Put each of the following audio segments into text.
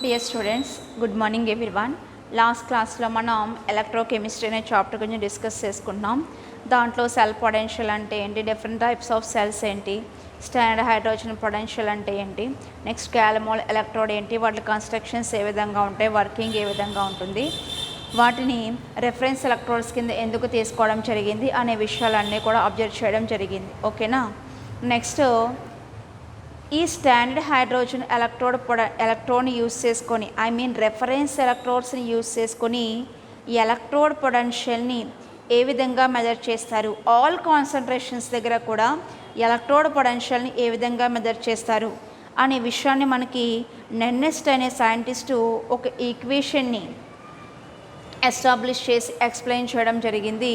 Dear students, good morning everyone. Last క్లాస్లో మనం electrochemistry అనే చాప్టర్ గురించి డిస్కస్ చేసుకుంటున్నాం. దాంట్లో సెల్ పొటెన్షియల్ అంటే ఏంటి, డిఫరెంట్ టైప్స్ ఆఫ్ సెల్స్ ఏంటి, స్టాండర్డ్ హైడ్రోజన్ పొటెన్షియల్ అంటే ఏంటి, నెక్స్ట్ గ్యాలమోల్ ఎలక్ట్రోడ్ ఏంటి, వాటి కన్స్ట్రక్షన్స్ ఏ విధంగా ఉంటాయి, వర్కింగ్ ఏ విధంగా ఉంటుంది, వాటిని రెఫరెన్స్ ఎలక్ట్రోడ్స్ కింద ఎందుకు తీసుకోవడం జరిగింది అనే విషయాలన్నీ కూడా అబ్జర్వ్ చేయడం జరిగింది. ఓకేనా. నెక్స్ట్ ఈ స్టాండర్డ్ హైడ్రోజన్ ఎలక్ట్రోడ్ని యూజ్ చేసుకొని, రెఫరెన్స్ ఎలక్ట్రోడ్స్ని యూజ్ చేసుకొని ఎలక్ట్రోడ్ పొటెన్షియల్ని ఏ విధంగా మెజర్ చేస్తారు, ఆల్ కాన్సన్ట్రేషన్స్ దగ్గర కూడా ఎలక్ట్రోడ్ పొటెన్షియల్ని ఏ విధంగా మెజర్ చేస్తారు అనే విషయాన్ని మనకి నెన్నెస్ట్ అనే సైంటిస్టు ఒక ఈక్వేషన్ని ఎస్టాబ్లిష్ చేసి ఎక్స్ప్లెయిన్ చేయడం జరిగింది.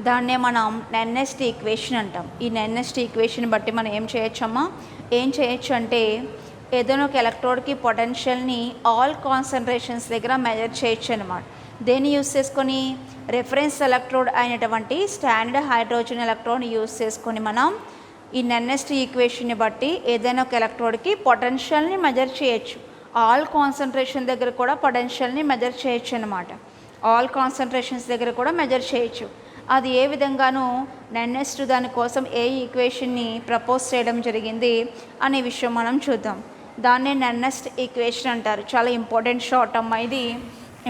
దాన్నే మనం నెన్నెస్ట్ ఈక్వేషన్ అంటాం. ఈ నెన్నెస్ట్ ఈక్వేషన్ బట్టి మనం ఏం చేయొచ్చు అంటే ఏదైనా ఒక ఎలక్ట్రోడ్కి పొటెన్షియల్ని ఆల్ కాన్సన్ట్రేషన్స్ దగ్గర మెజర్ చేయొచ్చు అనమాట. దేన్ని యూజ్ చేసుకొని, రెఫరెన్స్ ఎలక్ట్రోడ్ అయినటువంటి స్టాండర్డ్ హైడ్రోజన్ ఎలక్ట్రోడ్ని యూజ్ చేసుకొని మనం ఈ నెన్నెస్ట్ ఈక్వేషన్ని బట్టి ఏదైనా ఒక ఎలక్ట్రోడ్కి పొటెన్షియల్ని మెజర్ చేయొచ్చు. ఆల్ కాన్సన్ట్రేషన్ దగ్గర కూడా పొటెన్షియల్ని మెజర్ చేయొచ్చు అనమాట. ఆల్ కాన్సన్ట్రేషన్స్ దగ్గర కూడా మెజర్ చేయొచ్చు. అది ఏ విధంగానూ నెన్నెస్ట్ దానికోసం ఏ ఈక్వేషన్ని ప్రపోజ్ చేయడం జరిగింది అనే విషయం మనం చూద్దాం. దాన్నే నెన్నెస్ట్ ఈక్వేషన్ అంటారు. చాలా ఇంపార్టెంట్ షార్ట్ అమ్మా, ఇది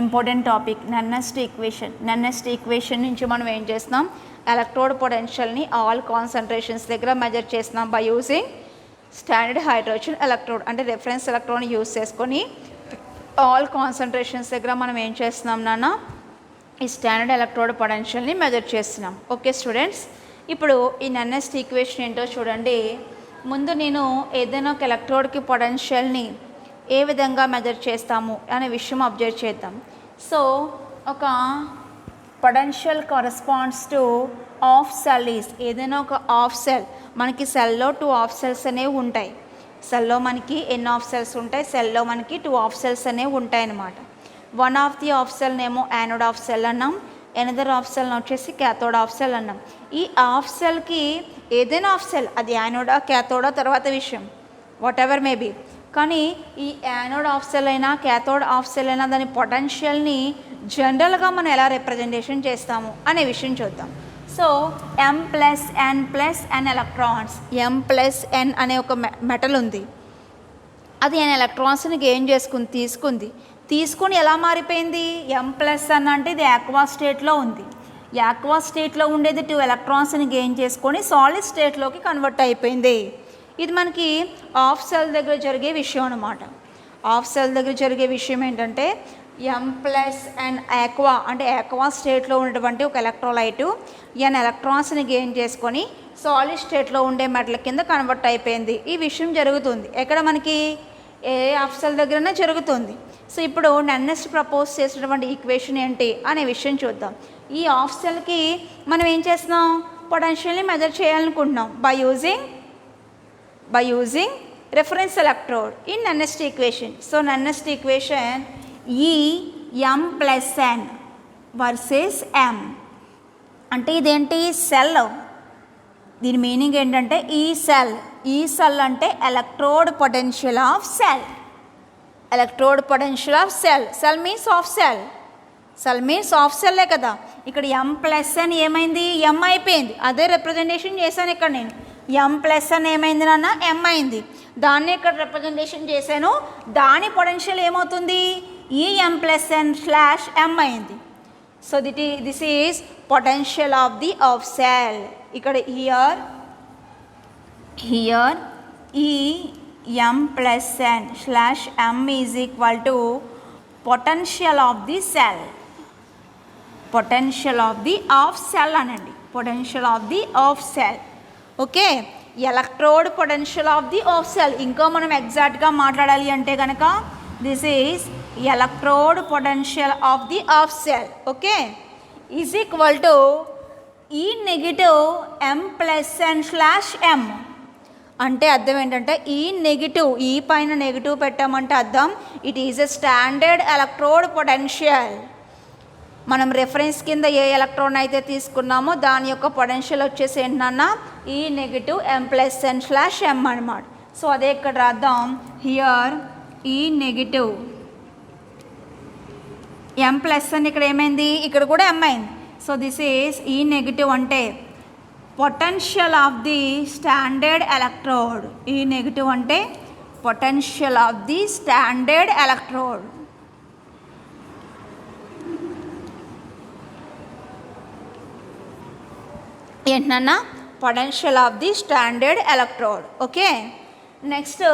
ఇంపార్టెంట్ టాపిక్. నెన్నెస్ట్ ఈక్వేషన్ నుంచి మనం ఏం చేస్తున్నాం, ఎలక్ట్రోడ్ పొటెన్షియల్ని ఆల్ కాన్సన్ట్రేషన్స్ దగ్గర మెజర్ చేస్తున్నాం by using standard hydrogen electrode. అంటే రెఫరెన్స్ ఎలక్ట్రోడ్ని యూజ్ చేసుకొని ఆల్ కాన్సన్ట్రేషన్స్ దగ్గర మనం ఏం చేస్తున్నాం నాన్న, ఈ స్టాండర్డ్ ఎలక్ట్రోడ్ పొటెన్షియల్ని మెజర్ చేస్తున్నాం. ఓకే స్టూడెంట్స్, ఇప్పుడు ఈ నెన్నెస్ట్ ఈక్వేషన్ ఏంటో చూడండి. ముందు నేను ఏదైనా ఒక ఎలక్ట్రోడ్కి పొటెన్షియల్ని ఏ విధంగా మెజర్ చేస్తాము అనే విషయం అబ్జర్వ్ చేద్దాం. సో ఒక potential corresponds to of cell is, ఏదైనా ఒక ఆఫ్ సెల్, మనకి సెల్లో 2 ఆఫ్ సెల్స్ అనేవి ఉంటాయి. సెల్లో మనకి ఎన్ని ఆఫ్ సెల్స్ ఉంటాయి, సెల్లో మనకి 2 ఆఫ్ సెల్స్ అనేవి ఉంటాయి అన్నమాట. వన్ ఆఫ్ ది ఆఫ్ సెల్నేమో యానోడ్ ఆఫ్ సెల్ అన్నాం, ఎనదర్ ఆఫ్ సెల్ని వచ్చేసి క్యాథోడ్ ఆఫ్ సెల్ అన్నాం. ఈ ఆఫ్ సెల్కి ఏదైనా ఆఫ్ సెల్, అది యానోడా క్యాథోడా తర్వాత విషయం, వాట్ ఎవర్ మేబీ, కానీ ఈ యానోడ్ ఆఫ్ సెల్ అయినా క్యాథోడ్ ఆఫ్ సెల్ అయినా దాని పొటెన్షియల్ని జనరల్గా మనం ఎలా రిప్రజెంటేషన్ చేస్తాము అనే విషయం చూద్దాం. సో M+N+N ఎలక్ట్రాన్స్, M+N అనే ఒక మెటల్ ఉంది, అది n ఎలక్ట్రాన్స్ని గెయిన్ తీసుకుని ఎలా మారిపోయింది, M+N అంటే ఇది యాక్వా స్టేట్లో ఉంది. యాక్వా స్టేట్లో ఉండేది 2 ఎలక్ట్రాన్స్ని గెయిన్ చేసుకొని సాలిడ్ స్టేట్లోకి కన్వర్ట్ అయిపోయింది. ఇది మనకి ఆఫ్ సెల్ దగ్గర జరిగే విషయం అనమాట. ఆఫ్ సెల్ దగ్గర జరిగే విషయం ఏంటంటే M+N యాక్వా అంటే యాక్వా స్టేట్లో ఉన్నటువంటి ఒక ఎలక్ట్రోలైటు n ఎలక్ట్రాన్స్ని గెయిన్ చేసుకొని సాలిడ్ స్టేట్లో ఉండే మెటల్ కింద కన్వర్ట్ అయిపోయింది. ఈ విషయం జరుగుతుంది ఎక్కడ, మనకి ఏ ఆఫ్ సెల్ దగ్గరనే జరుగుతుంది. సో ఇప్పుడు నెన్నెస్ట్ ప్రపోజ్ చేసినటువంటి ఈక్వేషన్ ఏంటి అనే విషయం చూద్దాం. ఈ ఆఫ్ సెల్కి మనం ఏం చేస్తున్నాం, పొటెన్షియల్ని మెజర్ చేయాలనుకుంటున్నాం by using reference electrode in నెన్నెస్ట్ equation. So నెన్నెస్ట్ equation M+N versus M అంటే ఇదేంటి, సెల్. దీని మీనింగ్ ఏంటంటే ఈ సెల్ అంటే electrode potential of cell. Electrode potential of cell means of సెల్లే కదా. ఇక్కడ M+N ఏమైంది, M అయిపోయింది. అదే రిప్రజెంటేషన్ చేశాను ఇక్కడ నేను. M+N ఏమైంది నాన్న, M అయింది. దాన్ని ఇక్కడ రిప్రజెంటేషన్ చేశాను. దాని పొటెన్షియల్ ఏమవుతుంది, ఈ M+N/M అయింది. So this is potential of the of cell. ఇక్కడ హియర్ ఈ M+N/M is equal to potential of the cell. Potential of the of cell అనండి, potential of the of cell. Okay, electrode potential of the of cell. ఇంకా మనం ఎగ్జాక్ట్గా మాట్లాడాలి అంటే కనుక this is electrode potential of the of cell. Okay, is equal to ఈ negative M+N/M. అంటే అర్థం ఏంటంటే ఈ పైన నెగిటివ్ పెట్టామంటే అర్థం it is a standard electrode potential. మనం రెఫరెన్స్ కింద ఏ ఎలక్ట్రాన్ అయితే తీసుకున్నామో దాని యొక్క పొటెన్షియల్ వచ్చేసి ఏంటన్నా ఈ నెగిటివ్ M+N/M అనమాట. సో అదే ఇక్కడ రాద్దాం, హియర్ ఈ నెగిటివ్ ఎం ప్లస్ అని ఇక్కడ ఏమైంది, ఇక్కడ కూడా ఎం అయింది. సో దిస్ ఈజ్ ఈ నెగిటివ్ అంటే potential of the standard electrode. ఈ నెగిటివ్ అంటే potential of the standard electrode. ఏంటన్నా, potential of the standard electrode. Okay, next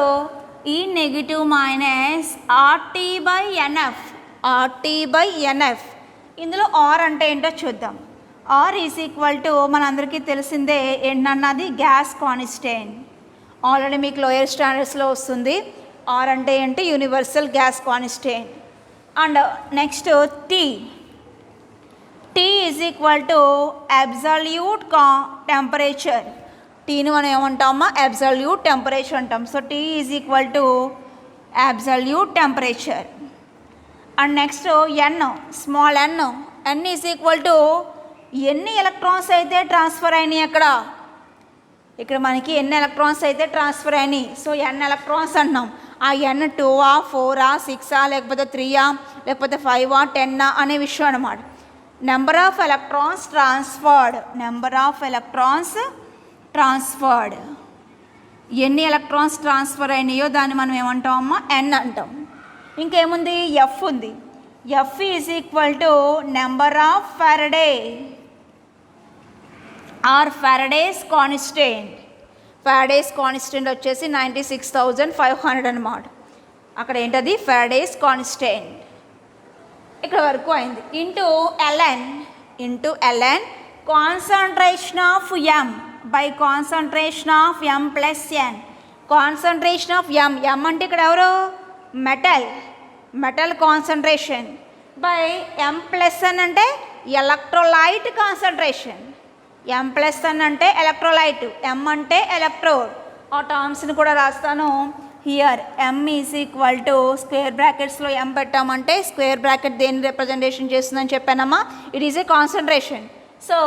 ఈ negative minus RT by NF. RT by NF, ఇందులో R అంటే ఏంటో చూద్దాం. ఆర్ ఈజ్ ఈక్వల్ టు మనందరికీ తెలిసిందే ఏంటన్నది గ్యాస్ కాన్స్టెంట్. ఆల్రెడీ మీకు లోయర్ స్టాండర్డ్స్లో వస్తుంది. ఆర్ అంటే ఏంటి, universal gas constant. And next T. T is equal to absolute temperature. టీని మనం ఏమంటామా, అబ్సల్యూట్ టెంపరేచర్ అంటాం. So T is equal to absolute temperature. And next N, small N. N is equal to ఎన్ని electrons అయితే transfer అయినాయి ఇక్కడ మనకి ఎన్ని ఎలక్ట్రాన్స్ అయితే ట్రాన్స్ఫర్ అయినాయి. సో ఎన్ ఎలక్ట్రాన్స్ అన్నాం. ఆ ఎన్ 2ఆ 4ఆ 6ఆ లేకపోతే 3ఆ లేకపోతే 5ఆ 10ఆ అనే విషయం అన్నమాట. Number of electrons transferred. Number of electrons transferred, ఎన్ని ఎలక్ట్రాన్స్ ట్రాన్స్ఫర్ అయినాయో దాన్ని మనం ఏమంటామమ్మా, ఎన్ అంటాం. ఇంకేముంది, ఎఫ్ ఉంది. F is equal to number of Faraday or Faraday's constant. Faraday's constant వచ్చేసి 96,500 అనమాట. అక్కడ ఏంటది, ఫారడేస్ కాన్స్టెంట్. ఇక్కడ వరకు అయింది. Into LN concentration of M by concentration of M plus N. Concentration of M, M అంటే ఇక్కడ ఎవరు, metal concentration, by M plus N అంటే electrolyte concentration. M plus N అంటే ఎలక్ట్రోలైట్, ఎం అంటే ఎలక్ట్రోడ్. ఆ టర్మ్స్ని కూడా రాస్తాను. Here M is equal to square బ్రాకెట్స్లో ఎం పెట్టామంటే స్క్వేర్ బ్రాకెట్ దేన్ని రిప్రజెంటేషన్ చేస్తుందని చెప్పానమ్మా, it is a concentration. So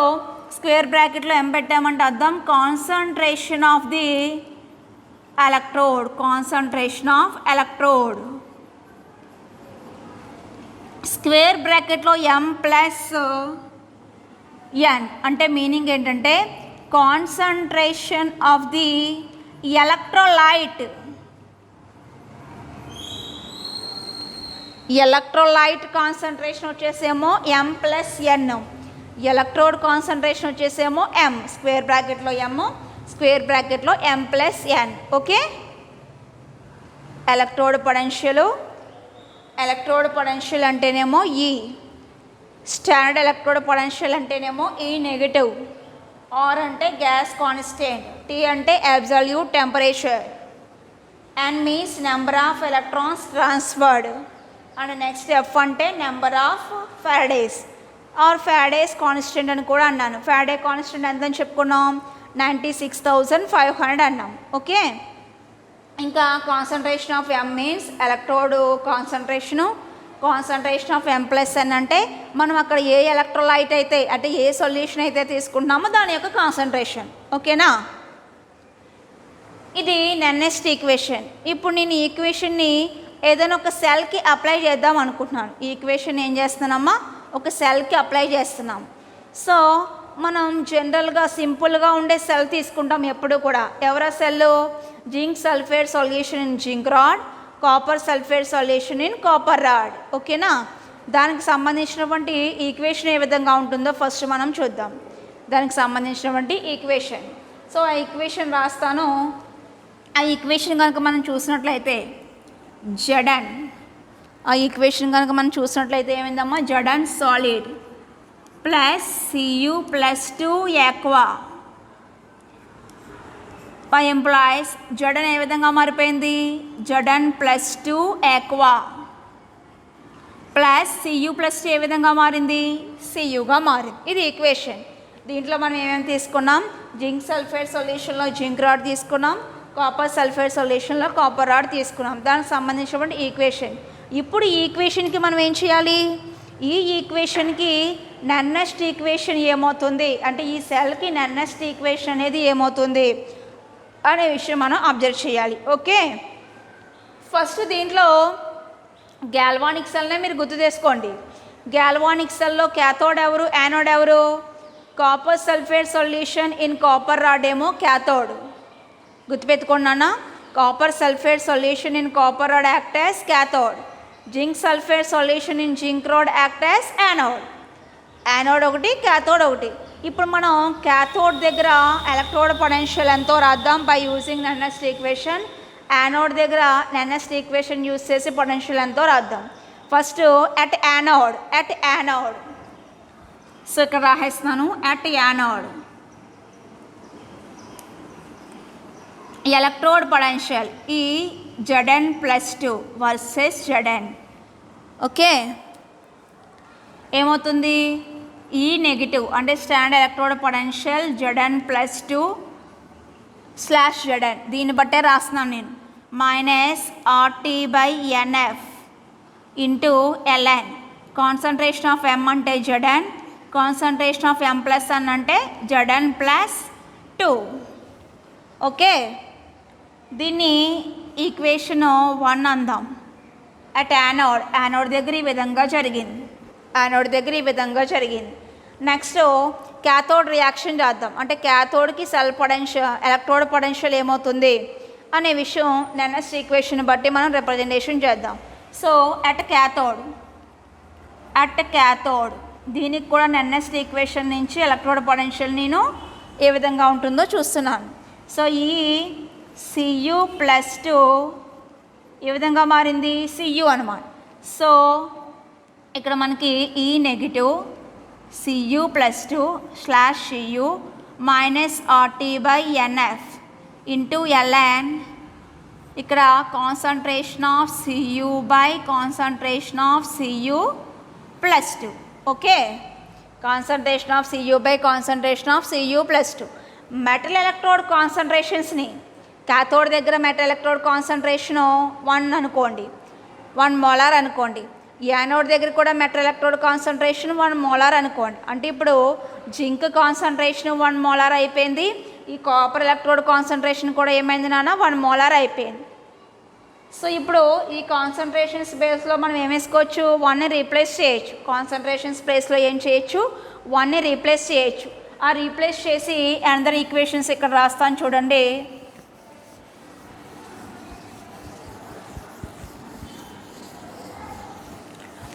square బ్రాకెట్లో ఎం పెట్టామంటే అర్థం concentration of the electrode. Concentration of electrode. Square బ్రాకెట్లో ఎం ప్లస్ ఎన్ అంటే మీనింగ్ ఏంటంటే concentration of the electrolyte. Electrolyte concentration వచ్చేసేమో M plus N. Electrode concentration వచ్చేసేమో ఎం, స్క్వేర్ బ్రాకెట్లో M, square బ్రాకెట్లో M plus N. Okay, electrode potential అంటేనేమో ఈ, standard electrode potential అంటేనేమో ఈ నెగిటివ్. ఆర్ అంటే గ్యాస్ కాన్స్టెంట్, టీ అంటే absolute temperature, N means number of electrons transferred. And next F అంటే number of Faradays or Faraday's constant అని కూడా అన్నాను. ఫారడే కాన్స్టెంట్ ఎంత అని చెప్పుకున్నాం, 96,500 అన్నాం. ఓకే, ఇంకా concentration of M means electrode concentration of M plus N అంటే మనం అక్కడ ఏ ఎలక్ట్రోలైట్ అయితే అంటే ఏ సొల్యూషన్ అయితే తీసుకుంటున్నామో దాని యొక్క కాన్సన్ట్రేషన్. ఓకేనా, ఇది నెక్స్ట్ ఈక్వేషన్. ఇప్పుడు నేను ఈ ఈక్వేషన్ని ఏదైనా ఒక సెల్కి అప్లై చేద్దాం అనుకుంటున్నాను. ఈ ఈక్వేషన్ ఏం చేస్తున్నామా, ఒక సెల్కి అప్లై చేస్తున్నాం. సో మనం జనరల్గా సింపుల్గా ఉండే సెల్ తీసుకుంటాం ఎప్పుడు కూడా. ఎవరా cell, zinc sulphate solution in zinc rod, copper sulphate solution in copper rod. ఓకేనా, దానికి సంబంధించినటువంటి ఈక్వేషన్ ఏ విధంగా ఉంటుందో ఫస్ట్ మనం చూద్దాం. దానికి సంబంధించినటువంటి ఈక్వేషన్. సో ఆ ఈక్వేషన్ రాస్తాను. ఆ ఈక్వేషన్ కనుక మనం చూసినట్లయితే జడన్, ఆ ఈక్వేషన్ కనుక మనం చూసినట్లయితే ఏమైందమ్మా, జడన్ solid plus Cu plus 2 aqua పై ఎంప్లాయీస్. జడన్ ఏ విధంగా మారిపోయింది, జడన్ plus 2 aqua plus Cu plus 2 ఏ విధంగా మారింది, Cuగా మారింది. ఇది ఈక్వేషన్. దీంట్లో మనం ఏమేమి తీసుకున్నాం, జింక్ సల్ఫేట్ సొల్యూషన్లో జింక్ రాడ్ తీసుకున్నాం, కాపర్ సల్ఫేట్ సొల్యూషన్లో కాపర్ రాడ్ తీసుకున్నాం. దానికి సంబంధించినటువంటి ఈక్వేషన్. ఇప్పుడు ఈ ఈక్వేషన్కి మనం ఏం చేయాలి, ఈ ఈక్వేషన్కి నెక్స్ట్ ఈక్వేషన్ ఏమవుతుంది అంటే ఈ సెల్కి నెక్స్ట్ ఈక్వేషన్ అనేది ఏమవుతుంది అనే విషయం మనం అబ్జర్వ్ చేయాలి. ఓకే, ఫస్ట్ దీంట్లో గ్యాల్వానిక్ సెల్నే మీరు గుర్తు చేసుకోండి. గ్యాల్వానిక్ సెల్లో క్యాథోడ్ ఎవరు, యానోడ్ ఎవరు? Copper sulphate solution in copper rod ఏమో క్యాథోడ్. గుర్తుపెట్టుకున్నానా? Copper sulphate solution in copper rod act as cathode. Zinc sulphate solution in zinc rod act as anode. Anode ఒకటి, క్యాథోడ్ ఒకటి. ఇప్పుడు మనం క్యాథోడ్ దగ్గర ఎలక్ట్రోడ్ పొటెన్షియల్ ఎంతో రాద్దాం by using Nernst equation. Anode దగ్గర నెనెస్ట్ ఈక్వేషన్ యూజ్ చేసి potential ఎంతో రాద్దాం. ఫస్ట్ అట్ యానోడ్ సో ఇక్కడ రాసేస్తున్నాను అట్ యానోడ్ ఎలక్ట్రోడ్ పొటెన్షియల్ ఈ Zn+2 వర్సెస్ Zn. ఓకే, ఏమవుతుంది? ఈ నెగిటివ్ అంటే stand electrode potential Zn+2 / Zn. దీన్ని బట్టే రాస్తున్నాను నేను. -RT/NF into Ln. Concentration of M అంటే Zn, కాన్సన్ట్రేషన్ ఆఫ్ M+N అంటే Zn+2. ఓకే, దీన్ని ఈక్వేషన్ 1 అందాం. అట్ యానోడ్ దగ్గర ఈ విధంగా జరిగింది. నెక్స్ట్ క్యాథోడ్ రియాక్షన్ చేద్దాం. అంటే క్యాథోడ్కి ఎలక్ట్రోడ్ పొటెన్షియల్ ఏమవుతుంది అనే విషయం నెనెస్ట్ ఈక్వేషన్ బట్టి మనం రిప్రజెంటేషన్ చేద్దాం. సో అట్ క్యాథోడ్ దీనికి కూడా నెనెస్ట్ ఈక్వేషన్ నుంచి ఎలక్ట్రోడ్ పొటెన్షియల్ నేను ఏ విధంగా ఉంటుందో చూస్తున్నాను. సో ఈ Cu+2 ఏ విధంగా మారింది? Cu అన్నమాట. సో ఇక్కడ మనకి ఈ negative Cu+2 / Cu -RT/NF into Ln. ఇక్కడ concentration of Cu by concentration of Cu+2. Okay, concentration of Cu by concentration of Cu+2. Metal electrode కాన్సన్ట్రేషన్స్ని క్యాథోడ్ దగ్గర మెటల్ ఎలక్ట్రోడ్ కాన్సన్ట్రేషను 1 అనుకోండి, 1 మోలార్ అనుకోండి. యానోడ్ దగ్గర కూడా మెటల్ ఎలక్ట్రోడ్ కాన్సన్ట్రేషన్ 1 మోలార్ అనుకోండి. అంటే ఇప్పుడు జింక్ కాన్సన్ట్రేషన్ 1 మోలార్ అయిపోయింది. ఈ కాపర్ ఎలక్ట్రోడ్ కాన్సన్ట్రేషన్ కూడా ఏమైంది నాన్న? 1 మోలార్ అయిపోయింది. సో ఇప్పుడు ఈ కాన్సన్ట్రేషన్స్ బేస్లో మనం ఏం వేసుకోవచ్చు? 1ని రీప్లేస్ చేయొచ్చు. కాన్సన్ట్రేషన్స్ ప్లేస్లో ఏం చేయొచ్చు? 1ని రీప్లేస్ చేయొచ్చు. ఆ రీప్లేస్ చేసి అనదర్ ఈక్వేషన్స్ ఇక్కడ రాస్తాను చూడండి.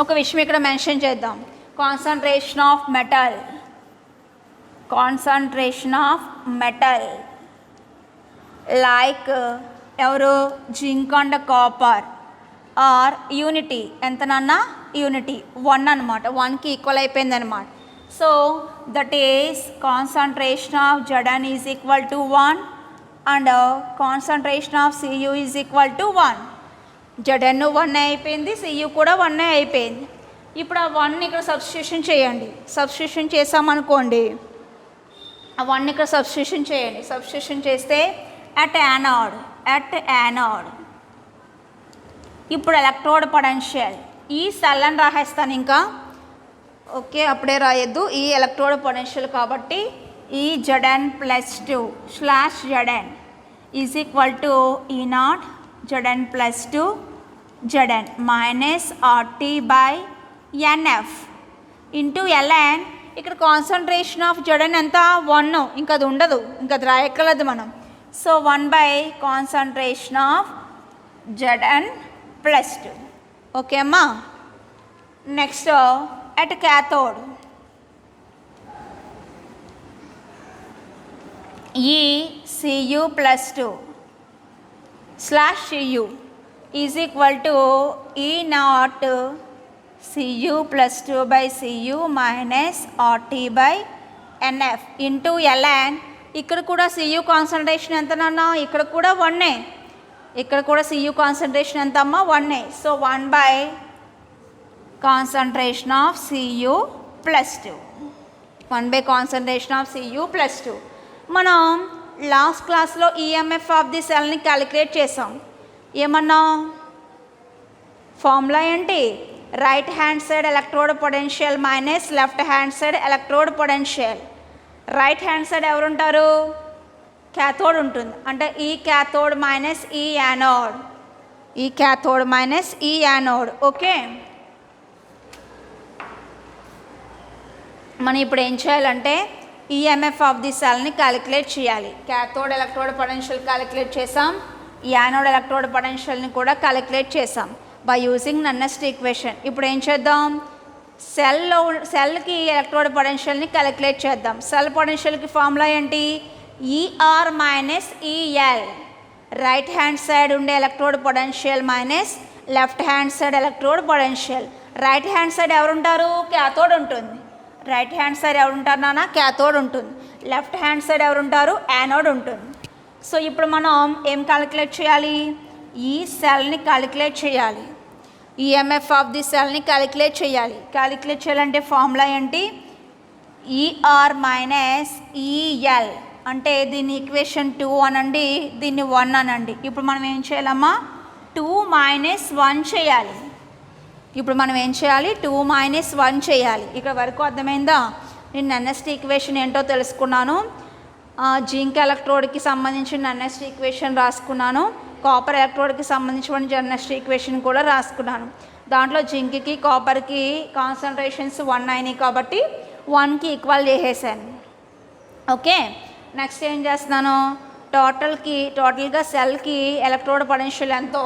ఒక విషయం ఇక్కడ మెన్షన్ చేద్దాం. కాన్సన్ట్రేషన్ ఆఫ్ మెటల్ లైక్ ఎవరు? Zinc and copper are unity. ఎంతనన్నా? యూనిటీ 1 అనమాట. 1కి ఈక్వల్ అయిపోయింది అనమాట. So that is concentration of Zn is equal to 1 and concentration of Cu is equal to 1. Zn 1 అయిపోయింది, Cu కూడా 1 అయిపోయింది. ఇప్పుడు ఆ 1ని ఇక్కడ సబ్స్టిట్యూషన్ చేయండి. సబ్స్టిట్యూషన్ చేసామనుకోండి, ఆ 1ని ఇక్కడ సబ్స్టిట్యూషన్ చేయండి. సబ్స్టిట్యూషన్ చేస్తే అట్ యానోడ్ ఇప్పుడు ఎలక్ట్రోడ్ పొటెన్షియల్ ఈ సెల్ అని రాసేస్తాను ఇంకా. ఓకే, అప్పుడే రాయొద్దు. ఈ ఎలక్ట్రోడ్ పొటెన్షియల్ కాబట్టి ఈ Zn+2 / Zn is equal to E0 Zn+2 Zn -RT/NF into Ln. ఇక్కడ కాన్సన్ట్రేషన్ ఆఫ్ Zn ఎంత? 1. ఇంకా అది ఉండదు, ఇంకా అది రాయక్కర్లేదు మనం. So 1 concentration of Zn+2. Okay అమ్మా. నెక్స్ట్ అట్ క్యాథోడ్ ఈ Cu+2 / Cu is equal to E0 Cu+2 Cu -RT/NF into Ln. ఇక్కడ కూడా Cu కాన్సన్ట్రేషన్ ఎంతనన్నా? ఇక్కడ కూడా 1. ఇక్కడ కూడా Cu కాన్సన్ట్రేషన్ ఎంత అమ్మా? 1. So 1 concentration of Cu+2. 1 concentration of Cu+2. మనం లాస్ట్ క్లాస్లో ఈఎంఎఫ్ ఆఫ్ ది సెల్ని క్యాలిక్యులేట్ చేసాం. ఏమన్నా? ఫార్ములా ఏంటి? Right hand side electrode potential minus left hand side electrode potential. Right hand side ఎవరుంటారు? క్యాథోడ్ ఉంటుంది. అంటే ఈ క్యాథోడ్ మైనస్ ఈ యానోడ్, ఈ క్యాథోడ్ మైనస్ ఈ యానోడ్. ఓకే, మనం ఇప్పుడు ఏం చేయాలంటే ఈఎంఎఫ్ ఆఫ్ ది సెల్ని క్యాలిక్యులేట్ చేయాలి. క్యాథోడ్ ఎలక్ట్రోడ్ పొటెన్షియల్ క్యాలిక్యులేట్ చేసాం, యానోడ్ ఎలక్ట్రోడ్ పొటెన్షియల్ని కూడా క్యాలిక్యులేట్ చేసాం బై యూజింగ్ నన్నెస్ట్ ఈక్వేషన్. ఇప్పుడు ఏం చేద్దాం, సెల్కి ఎలక్ట్రోడ్ పొటెన్షియల్ని క్యాలిక్యులేట్ చేద్దాం. సెల్ పొటెన్షియల్కి ఫార్ములా ఏంటి, ER minus EL. Right hand side ఉండే electrode potential minus left hand side electrode potential. Right hand side ఎవరుంటారు, క్యాథోడ్ ఉంటుంది. రైట్ హ్యాండ్ సైడ్ ఎవరుంటారు నాన్న, క్యాథోడ్ ఉంటుంది. లెఫ్ట్ హ్యాండ్ సైడ్ ఎవరుంటారు, యానోడ్ ఉంటుంది. సో ఇప్పుడు మనం ఏం క్యాలిక్యులేట్ చేయాలి, ఈ సెల్ని క్యాలిక్యులేట్ చేయాలి. ఈఎంఎఫ్ ఆఫ్ ది సెల్ని క్యాలిక్యులేట్ చేయాలి. క్యాలిక్యులేట్ చేయాలంటే ఫార్ములా ఏంటి, ఈఆర్ మైనస్ ఈఎల్. అంటే దీన్ని ఈక్వేషన్ 2 అనండి, దీన్ని 1 అనండి. ఇప్పుడు మనం ఏం చేయాలమ్మా, 2 - 1 చేయాలి. ఇప్పుడు మనం ఏం చేయాలి, 2 - 1 చేయాలి. ఇక్కడ వరకు అర్థమైందా, నేను నన్నెస్ట్ ఈక్వేషన్ ఏంటో తెలుసుకున్నాను. జింక్ ఎలక్ట్రోడ్కి సంబంధించిన నన్నెస్ట్ ఈక్వేషన్ రాసుకున్నాను, కాపర్ ఎలక్ట్రోడ్కి సంబంధించిన నన్నెస్ట్ ఈక్వేషన్ కూడా రాసుకున్నాను. దాంట్లో జింక్కి కాపర్కి కాన్సన్ట్రేషన్స్ 1 అయినాయి కాబట్టి 1కి ఈక్వల్ చేసేసాను. ఓకే, నెక్స్ట్ ఏం చేస్తున్నాను, టోటల్గా సెల్కి ఎలక్ట్రోడ్ పొటెన్షియల్ ఎంతో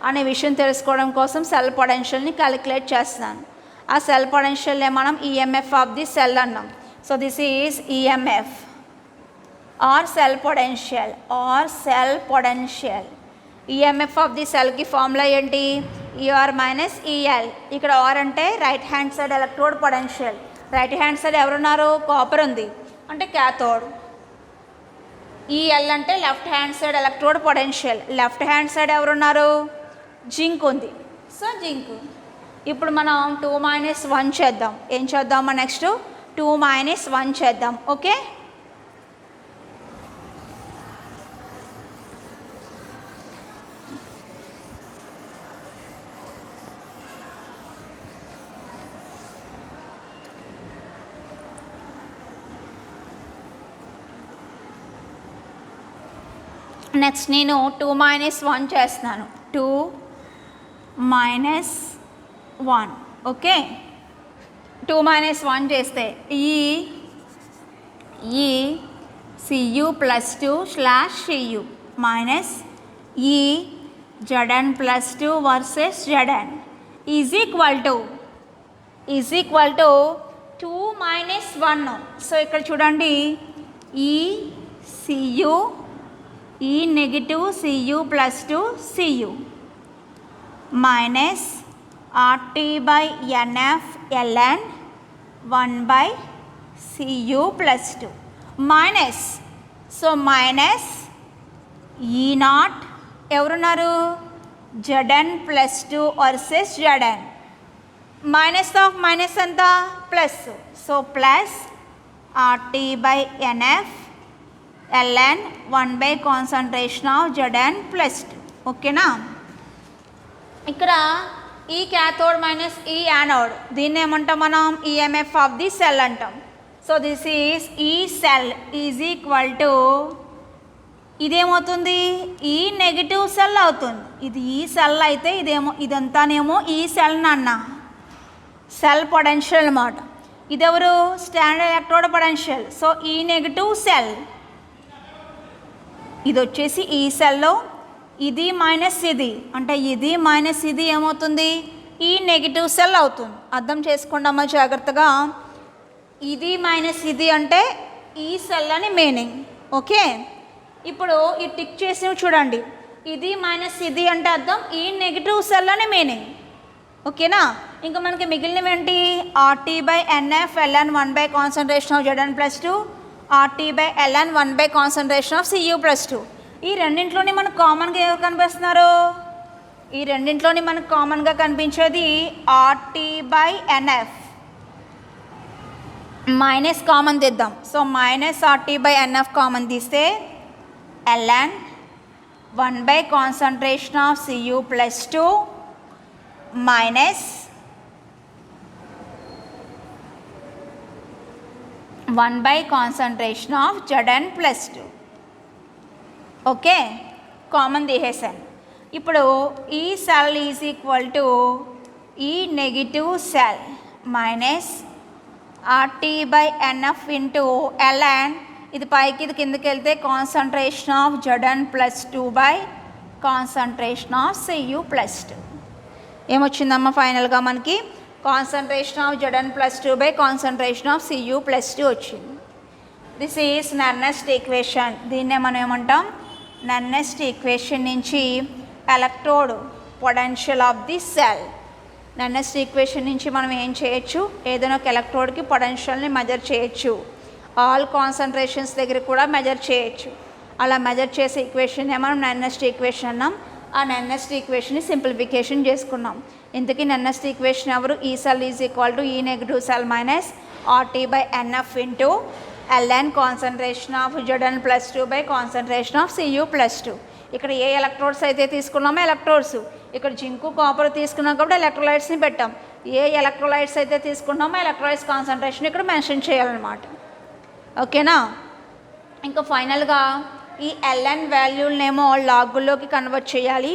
అనే విషయం తెలుసుకోవడం కోసం సెల్ పొటెన్షియల్ని క్యాలిక్యులేట్ చేస్తున్నాను. ఆ సెల్ పొటెన్షియల్నే మనం ఈఎంఎఫ్ ఆఫ్ ది సెల్ అన్నాం. So this is EMF or cell potential. EMF of the సెల్కి ఫార్ములా ఏంటి, ఈఆర్ మైనస్ ఈఎల్. ఇక్కడ ఆర్ అంటే right hand side electrode potential. Right hand side ఎవరున్నారు, కాపర్ ఉంది అంటే క్యాథోడ్. ఈఎల్ అంటే left hand side electrode potential. Left hand side ఎవరున్నారు, zinc ఉంది, సో జింక్. ఇప్పుడు మనం 2 - 1 చేద్దాం. ఏం చేద్దామా, నెక్స్ట్ 2 - 1 చేద్దాం. ఓకే, నెక్స్ట్ నేను 2 - 1 చేస్తున్నాను. 2 - 1. ఓకే, 2 - 1 చేస్తే ఈ CU + 2/CU minus E Zn + 2 versus Zn is equal to 2 - 1. So ఇక్కడ చూడండి, ఈ CU, ఈ negative CU + 2 CU minus RT/NF ln 1/CU + 2 minus, so minus E0 ఎవరున్నారు, Zn + 2 versus Zn. Minus of minus ఎంత, plus. So plus RT/NF ln 1 concentration of Zn + 2. ఓకేనా, ఇక్కడ ఈ cathode minus ఈ యానోడ్, దీన్ని ఏమంటాం మనం, ఈఎంఎఫ్ ఆఫ్ ది సెల్ అంటాం. సో దిస్ ఈజ్ ఈ సెల్ ఈజ్ ఈక్వల్ టు, ఇదేమవుతుంది, ఈ నెగిటివ్ సెల్ అవుతుంది. ఇది ఈ సెల్ అయితే ఇదంతానేమో ఈ సెల్ నాన్న, సెల్ పొటెన్షియల్ అన్నమాట. ఇదెవరు, స్టాండర్డ్ ఎలక్ట్రోడ్ పొటెన్షియల్. సో ఈ నెగిటివ్ సెల్, ఇది వచ్చేసి ఈ సెల్లో, ఇది మైనస్ ఇది అంటే ఇది మైనస్ ఇది ఏమవుతుంది, ఈ నెగిటివ్ సెల్ అవుతుంది. అర్థం చేసుకోండమ్మా జాగ్రత్తగా. ఇది మైనస్ ఇది అంటే ఈ సెల్ అని మీనింగ్. ఓకే, ఇప్పుడు ఈ టిక్ చేసి చూడండి, ఇది మైనస్ ఇది అంటే అర్థం ఈ నెగిటివ్ సెల్ అని మీనింగ్. ఓకేనా, ఇంకా మనకి మిగిలినవి ఏంటి, RT/NF ln 1 concentration of Zn + 2, RT/ln 1 concentration of CU + 2. ఈ రెండింటిలోని మనకు కామన్గా ఎవరు కనిపిస్తున్నారు, ఈ రెండింటిలోని మనకు కామన్గా కనిపించేది RT/NF. మైనస్ కామన్ తీద్దాం. సో మైనస్ RT/NF కామన్ తీస్తే ln 1 concentration of CU + 2 minus 1 concentration of Zn + 2. Okay, common తీసేసాను. ఇప్పుడు ఈ సెల్ ఈజ్ ఈక్వల్ టు ఈ negative cell minus RT by NF into ln, ఇది పైకి ఇది కిందకి వెళ్తే concentration of Zn plus 2 by concentration of Cu plus 2. ఏమొచ్చిందమ్మా ఫైనల్గా మనకి concentration of Zn plus 2 by concentration of Cu plus 2 వచ్చింది. This is నెర్నెస్ట్ equation. దీన్నే మనం ఏమంటాం, నెర్నెస్ట్ ఈక్వేషన్ నుంచి electrode potential of the cell. నెర్నెస్ట్ equation నుంచి మనం ఏం చేయొచ్చు, ఏదైనా ఒక ఎలక్ట్రోడ్కి పొటెన్షియల్ని మెజర్ చేయొచ్చు. ఆల్ కాన్సన్ట్రేషన్స్ దగ్గర కూడా మెజర్ చేయొచ్చు. అలా మెజర్ చేసే ఈక్వేషన్నే మనం నెర్నెస్ట్ ఈక్వేషన్ అన్నాం. ఆ నెర్నెస్ట్ ఈక్వేషన్ని సింప్లిఫికేషన్ చేసుకున్నాం. ఇంతకీ నెర్నెస్ట్ ఈక్వేషన్ ఎవరు, ఈ cell is equal to E negative cell minus RT by NF into ln concentration of Zn plus 2 by concentration of Cu plus 2. ఇక్కడ ఏ ఎలక్ట్రోడ్స్ అయితే తీసుకున్నామో ఎలక్ట్రోడ్స్, ఇక్కడ జింకు కాపర్ తీసుకున్నాం కాబట్టి ఎలక్ట్రోలైట్స్ని పెట్టాం. ఏ ఎలక్ట్రోలైట్స్ అయితే తీసుకున్నామో ఎలక్ట్రోలైట్స్ కాన్సన్ట్రేషన్ ఇక్కడ మెన్షన్ చేయాలన్నమాట. ఓకేనా. ఇంకా ఫైనల్గా ఈ ln వాల్యూలనేమో లాగుల్లోకి కన్వర్ట్ చేయాలి.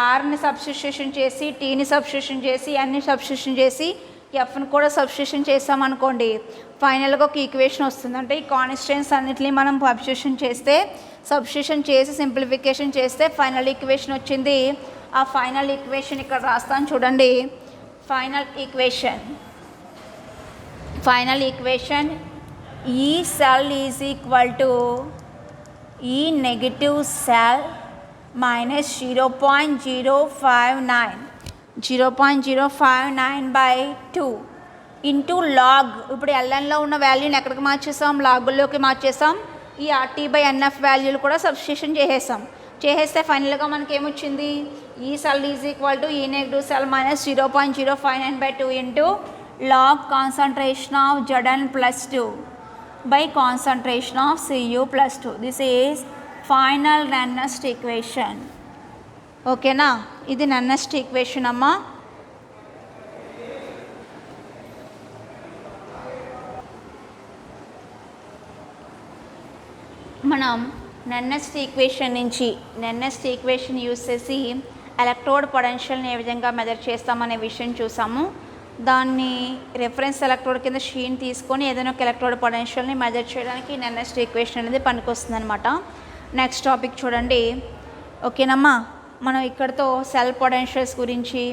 ఆర్ని సబ్స్టిట్యూషన్ చేసి, టీని సబ్స్టిట్యూషన్ చేసి, ఎన్ని సబ్స్టిట్యూషన్ చేసి, ఎఫ్ని కూడా సబ్స్టిట్యూషన్ చేసామనుకోండి, ఫైనల్గా ఒక ఈక్వేషన్ వస్తుంది. అంటే ఈ కాన్స్టెంట్స్ అన్నిటిని మనం సబ్స్టిట్యూషన్ చేసి సింప్లిఫికేషన్ చేస్తే ఫైనల్ ఈక్వేషన్ వచ్చింది. ఆ ఫైనల్ ఈక్వేషన్ ఇక్కడ రాస్తాను చూడండి. Final equation E cell is equal to E negative cell minus 0.059 by 2 into log. ఇప్పుడు lnలో ఉన్న వాల్యూని ఎక్కడికి మార్చేసాం, లాగుల్లోకి మార్చేసాం. ఈ RT బై NF వాల్యూలు కూడా సబ్స్టిట్యూషన్ చేసేస్తే ఫైనల్గా మనకి ఏమొచ్చింది, E cell is equal to E negative cell minus 0.059 by 2 into log concentration of Zn plus 2 by concentration of Cu plus 2. This is final Nernst equation. ఓకేనా. ఇది నెర్నెస్ట్ ఈక్వేషన్ అమ్మా. మనం Nernst equation use చేసి electrode పొటెన్షియల్ని ఏ విధంగా measure చేస్తామనే విషయం చూసాము. దాన్ని రెఫరెన్స్ ఎలక్ట్రోడ్ కింద షీన్ తీసుకొని ఏదైనా ఒక ఎలక్ట్రోడ్ పొటెన్షియల్ని మెజర్ చేయడానికి నెర్నెస్ట్ ఈక్వేషన్ అనేది పనికొస్తుంది అనమాట. నెక్స్ట్ టాపిక్ చూడండి. ఓకేనమ్మా. మనం ఇక్కడతో సెల్ పొటెన్షియల్స్ గురించి,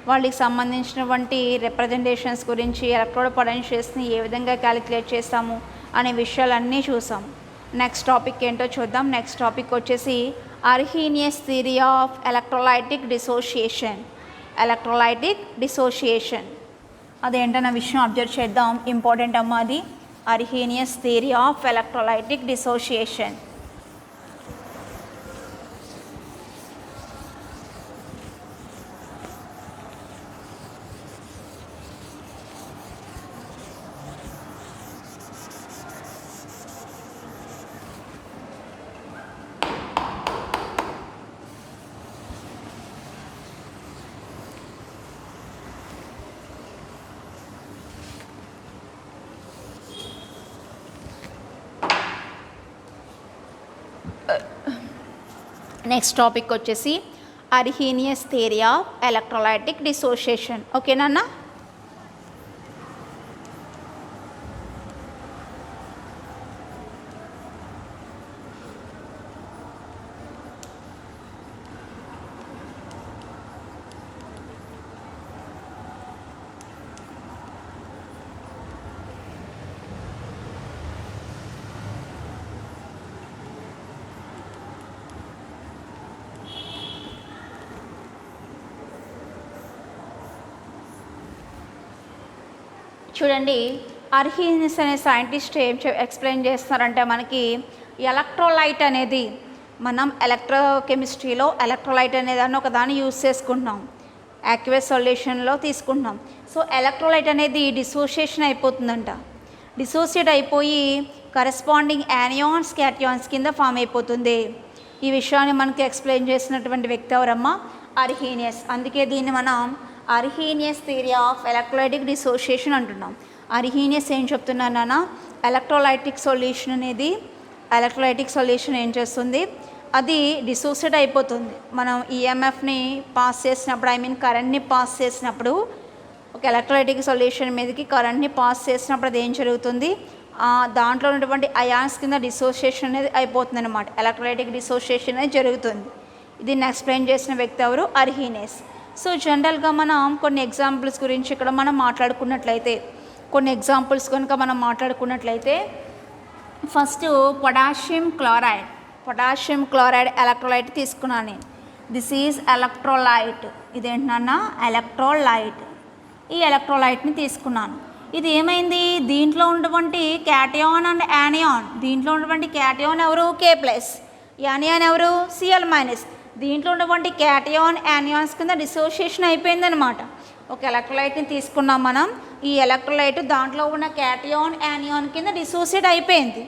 వాళ్ళకి సంబంధించినటువంటి రిప్రజెంటేషన్స్ గురించి, ఎలక్ట్రోడ్ పొటెన్షియల్స్ని ఏ విధంగా క్యాలిక్యులేట్ చేస్తాము అనే విషయాలన్నీ చూసాం. నెక్స్ట్ టాపిక్ ఏంటో చూద్దాం. నెక్స్ట్ టాపిక్ వచ్చేసి Arrhenius theory of electrolytic dissociation. అదేంటన్న విషయం అబ్జర్వ్ చేద్దాం. ఇంపార్టెంట్ అమ్మా అది. Arrhenius theory of electrolytic dissociation. Next topic వచ్చేసి Arrhenius theory of electrolytic dissociation. ఓకేనా. చూడండి, అర్హీనియస్ అనే సైంటిస్ట్ ఏం ఎక్స్ప్లెయిన్ చేస్తున్నారంటే, మనకి ఎలక్ట్రోలైట్ అనేది మనం ఎలక్ట్రోకెమిస్ట్రీలో ఎలక్ట్రోలైట్ అనేదాన్ని ఒకదాన్ని యూజ్ చేసుకుంటున్నాం, యాక్యువస్ సొల్యూషన్లో తీసుకుంటున్నాం. సో ఎలక్ట్రోలైట్ అనేది డిసోషియేషన్ అయిపోతుందంట. డిసోషియేట్ అయిపోయి కరెస్పాండింగ్ యానియాన్స్ క్యాటియాన్స్ కింద ఫామ్ అయిపోతుంది. ఈ విషయాన్ని మనకి ఎక్స్ప్లెయిన్ చేసినటువంటి వ్యక్తి ఎవరమ్మా, అర్హీనియస్. అందుకే దీన్ని మనం అర్హీనియస్ థియరీ ఆఫ్ ఎలక్ట్రోలైటిక్ డిసోషియేషన్ అంటున్నాం. అర్హీనియస్ ఏం చెప్తున్నాను నాన్న, ఎలక్ట్రోలైటిక్ సొల్యూషన్ ఏం చేస్తుంది, అది డిసోసియేట్ అయిపోతుంది. మనం ఈఎంఎఫ్ని పాస్ చేసినప్పుడు, కరెంట్ని పాస్ చేసినప్పుడు ఒక ఎలక్ట్రోలైటిక్ సొల్యూషన్ మీదకి కరెంట్ని పాస్ చేసినప్పుడు అది ఏం జరుగుతుంది, దాంట్లో ఉన్నటువంటి అయాన్స్ కింద డిసోసియేషన్ అనేది అయిపోతుంది అనమాట. ఎలక్ట్రోలైటిక్ డిసోసియేషన్ అనేది జరుగుతుంది. దీన్ని ఎక్స్ప్లెయిన్ చేసిన వ్యక్తి ఎవరు, అర్హీనియస్. సో జనరల్గా మనం కొన్ని ఎగ్జాంపుల్స్ గురించి ఇక్కడ మనం మాట్లాడుకున్నట్లయితే, కొన్ని ఎగ్జాంపుల్స్ కనుక మనం మాట్లాడుకున్నట్లయితే, ఫస్ట్ పొటాషియం క్లోరైడ్ ఎలక్ట్రోలైట్ తీసుకున్నాను నేను. This is electrolyte. ఇదేంటన్నా ఎలక్ట్రోలైట్. ఈ ఎలక్ట్రోలైట్ని తీసుకున్నాను. ఇది ఏమైంది, దీంట్లో ఉన్నటువంటి క్యాటయాన్ అండ్ యానియాన్, దీంట్లో ఉన్నటువంటి క్యాటయాన్ ఎవరు, K+, యానియాన్ ఎవరు, Cl-. దీంట్లో ఉన్నటువంటి క్యాటయాన్ యానియాన్స్ కింద డిసోసియేషన్ అయిపోయిందనమాట. ఒక ఎలక్ట్రోలైట్ని తీసుకున్నాం మనం. ఈ ఎలక్ట్రోలైట్ దాంట్లో ఉన్న క్యాటయాన్ యానియాన్ కింద డిసోసియేట్ అయిపోయింది.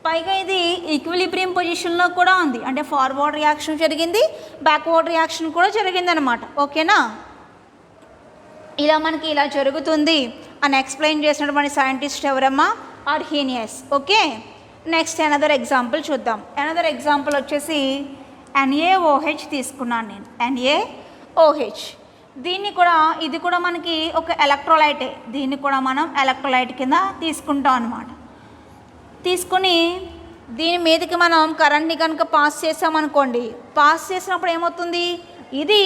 పైగా ఇది ఈక్విలిబ్రియం పొజిషన్లో కూడా ఉంది, అంటే ఫార్వర్డ్ రియాక్షన్ జరిగింది, బ్యాక్వర్డ్ రియాక్షన్ కూడా జరిగిందనమాట. ఓకేనా, ఇలా మనకి ఇలా జరుగుతుంది అని ఎక్స్ప్లెయిన్ చేసినటువంటి సైంటిస్ట్ ఎవరమ్మా, Arrhenius. Okay, next another example చూద్దాం. అనదర్ ఎగ్జాంపుల్ వచ్చేసి NaOH తీసుకున్నాను నేను. NaOH దీన్ని కూడా, ఇది కూడా మనకి ఒక ఎలక్ట్రోలైటే. దీన్ని కూడా మనం ఎలక్ట్రోలైట్ కింద తీసుకుంటాం అనమాట. తీసుకుని దీని మీదకి మనం కరెంట్ని కనుక పాస్ చేసామనుకోండి, పాస్ చేసినప్పుడు ఏమవుతుంది, ఇది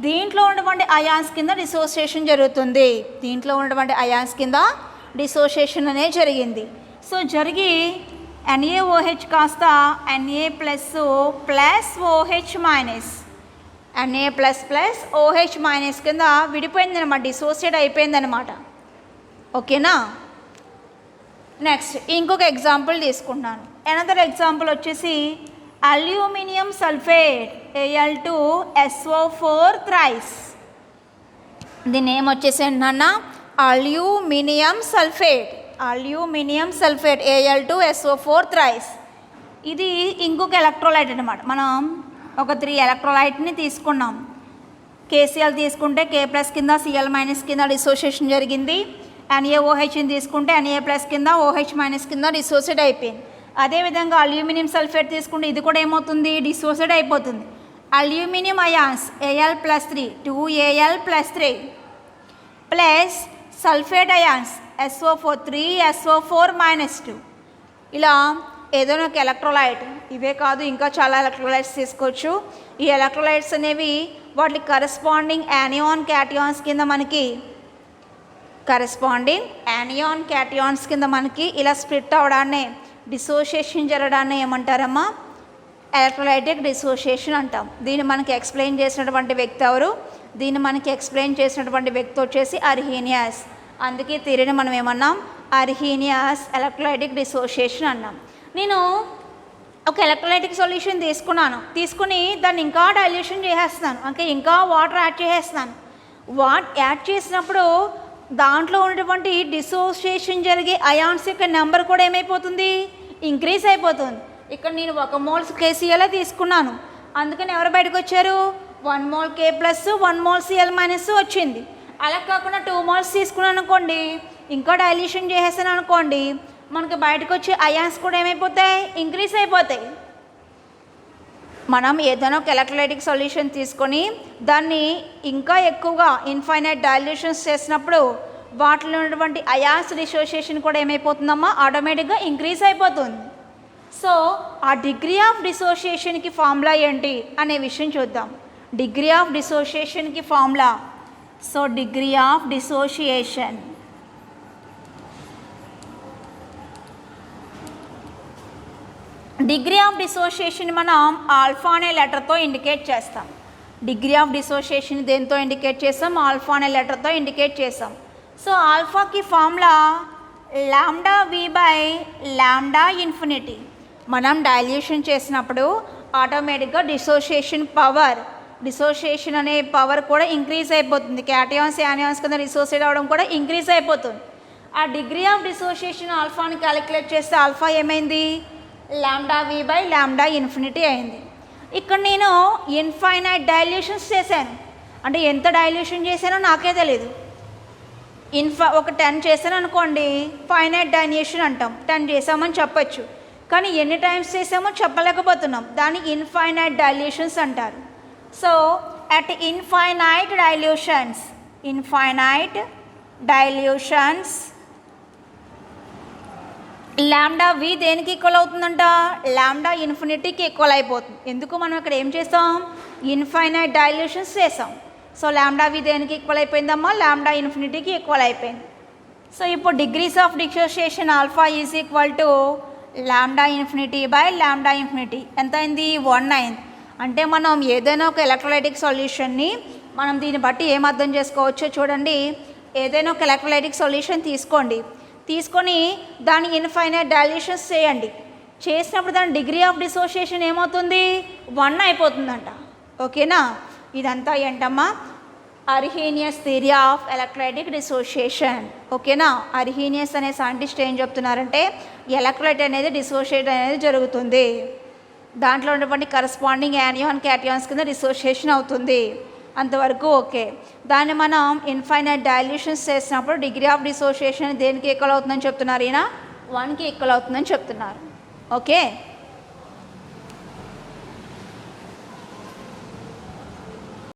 దీంట్లో ఉన్నటువంటి అయాన్స్ కింద డిసోసియేషన్ జరుగుతుంది. దీంట్లో ఉన్నటువంటి అయాన్స్ కింద డిసోసియేషన్ అనేది జరిగింది. సో జరిగి NaOH కాస్త Na+OH- కింద విడిపోయిందనమాట, డిసోసియేట్ అయిపోయిందనమాట. ఓకేనా, నెక్స్ట్ ఇంకొక ఎగ్జాంపుల్ తీసుకుంటున్నాను. అనదర్ ఎగ్జాంపుల్ వచ్చేసి అల్యూమినియం సల్ఫేట్ Al2SO4 థ్రైస్. దీని నేమ్ వచ్చేసి ఏంటన్నా, అల్యూమినియం సల్ఫేట్ Al2SO4 థ్రైస్. ఇది ఇంకొక ఎలక్ట్రోలైట్ అనమాట. మనం ఒక 3 ఎలక్ట్రోలైట్ని తీసుకున్నాం. KCl తీసుకుంటే K+ కింద Cl- కింద డిసోసియేషన్ జరిగింది. NaOHని తీసుకుంటే Na+ కింద OH- కింద డిసోసియేట్ అయిపోయింది. అదేవిధంగా అల్యూమినియం సల్ఫేట్ తీసుకుంటే ఇది కూడా ఏమవుతుంది, డిసోసియేట్ అయిపోతుంది. Aluminium ions Al+3 2Al+3 plus sulphate ions SO4 3SO4-2. ఇలా ఏదైనా ఒక ఎలక్ట్రోలైట్, ఇవే కాదు ఇంకా చాలా ఎలక్ట్రోలైట్స్ తీసుకోవచ్చు. ఈ ఎలక్ట్రోలైట్స్ అనేవి వాటి కరెస్పాండింగ్ యానియాన్ క్యాటయాన్స్ కింద మనకి ఇలా స్ప్లిట్ అవడాన్ని, డిసోసియేషన్ జరగడాన్ని ఏమంటారమ్మా, ఎలక్ట్రోలైటిక్ డిసోసియేషన్ అంటాం. దీన్ని మనకి ఎక్స్ప్లెయిన్ చేసినటువంటి వ్యక్తి ఎవరు, దీన్ని మనకి ఎక్స్ప్లెయిన్ చేసినటువంటి వ్యక్తి వచ్చేసి అర్హీనియస్. అందుకే థియరీని మనం ఏమన్నాం, అర్హీనియస్ ఎలక్ట్రోలైటిక్ డిసోసియేషన్ అన్నాం. నేను ఒక ఎలక్ట్రోలైటిక్ సొల్యూషన్ తీసుకుని దాన్ని ఇంకా డైల్యూషన్ చేసేస్తున్నాను, అంటే ఇంకా వాటర్ యాడ్ చేసేస్తున్నాను. యాడ్ చేసినప్పుడు దాంట్లో ఉన్నటువంటి డిసోసియేషన్ జరిగే అయాన్స్ యొక్క నెంబర్ కూడా ఏమైపోతుంది, ఇంక్రీజ్ అయిపోతుంది. ఇక్కడ నేను 1 మోల్ KCl తీసుకున్నాను, అందుకని ఎవరు బయటకు వచ్చారు, 1 మోల్ K+, 1 మోల్ Cl- వచ్చింది. అలా కాకుండా 2 మోల్స్ తీసుకున్నాను అనుకోండి, ఇంకా డైల్యూషన్ చేసేసాను అనుకోండి, మనకి బయటకు వచ్చే అయాన్స్ కూడా ఏమైపోతాయి, ఇంక్రీజ్ అయిపోతాయి. మనం ఏదైనా ఒక ఎలక్ట్రోలైటిక్ సొల్యూషన్ తీసుకొని దాన్ని ఇంకా ఎక్కువగా ఇన్ఫైనైట్ డైల్యూషన్స్ చేసినప్పుడు వాటిలో ఉన్నటువంటి అయాన్స్ డిసోసియేషన్ కూడా ఏమైపోతుందమ్మా, ఆటోమేటిక్గా ఇంక్రీజ్ అయిపోతుంది. సో ఆ డిగ్రీ ఆఫ్ డిసోసియేషన్కి ఫార్ములా ఏంటి అనే విషయం చూద్దాం. డిగ్రీ ఆఫ్ డిసోసియేషన్కి formula, so degree of dissociation మనం ఆల్ఫా అనే లెటర్తో ఇండికేట్ చేస్తాం. డిగ్రీ ఆఫ్ డిసోసియేషన్ దేంతో ఇండికేట్ చేస్తాం, ఆల్ఫా అనే లెటర్తో ఇండికేట్ చేస్తాం. సో ఆల్ఫాకి ఫార్ములా λV/λ∞. మనం డైల్యూషన్ చేసినప్పుడు ఆటోమేటిక్గా డిసోసియేషన్ అనే పవర్ కూడా ఇంక్రీజ్ అయిపోతుంది. క్యాటయాన్స్ యానియాన్స్ కింద డిసోసియేట్ అవ్వడం కూడా ఇంక్రీజ్ అయిపోతుంది. ఆ డిగ్రీ ఆఫ్ డిసోసియేషన్ ఆల్ఫాని క్యాలిక్యులేట్ చేస్తే ఆల్ఫా ఏమైంది, λV/λ∞ అయింది. ఇక్కడ నేను ఇన్ఫైనైట్ డైల్యూషన్స్ చేశాను, అంటే ఎంత డైల్యూషన్ చేశానో నాకే తెలియదు. ఒక 10 చేశాను అనుకోండి, ఫైనైట్ డైల్యూషన్ అంటాం, 10 చేసామని చెప్పచ్చు. కానీ ఎన్ని టైమ్స్ చేసామో చెప్పలేకపోతున్నాం, దాన్ని ఇన్ఫైనైట్ డైల్యూషన్స్ అంటారు. So at infinite dilutions lambda V దేనికి ఈక్వల్ అవుతుందంట, లాంబ్డా ఇన్ఫినిటీకి ఈక్వల్ అయిపోతుంది. ఎందుకు మనం ఇక్కడ ఏం చేస్తాం, ఇన్ఫైనైట్ డైల్యూషన్స్ చేసాం. సో లాంబ్డా వి దేనికి ఈక్వల్ అయిపోయిందమ్మా, లాంబ్డా ఇన్ఫినిటీకి ఈక్వల్ అయిపోయింది. సో ఇప్పుడు degrees of dissociation alpha is equal to lambda infinity by lambda infinity ఎంత అయింది, 1 అయింది. అంటే మనం ఏదైనా ఒక ఎలక్ట్రోలైటిక్ సొల్యూషన్ని మనం దీన్ని బట్టి ఏం అర్థం చేసుకోవచ్చో చూడండి. ఏదైనా ఒక ఎలక్ట్రోలైటిక్ సొల్యూషన్ తీసుకొని దాని ఇన్ఫైనైట్ డైల్యూషన్స్ చేయండి. చేసినప్పుడు దాని డిగ్రీ ఆఫ్ డిసోసియేషన్ ఏమవుతుంది, 1 అయిపోతుందంట. ఓకేనా, ఇదంతా ఏంటమ్మా, Arrhenius theory of electrolytic dissociation. ఓకేనా, అర్హీనియస్ అనే సైంటిస్ట్ ఏం చెప్తున్నారంటే ఎలక్ట్రోలైట్ అనేది డిసోసియేట్ అనేది జరుగుతుంది, దాంట్లో ఉన్నటువంటి కరస్పాండింగ్ యానియాన్ క్యాటియాన్స్ కింద డిసోసియేషన్ అవుతుంది, అంతవరకు ఓకే. దాన్ని మనం ఇన్ఫైనైట్ డైల్యూషన్స్ చేసినప్పుడు డిగ్రీ ఆఫ్ డిసోసియేషన్ దేనికి ఈక్వల్ అవుతుందని చెప్తున్నారు, ఈయన 1కి ఈక్వల్ అవుతుందని చెప్తున్నారు. ఓకే.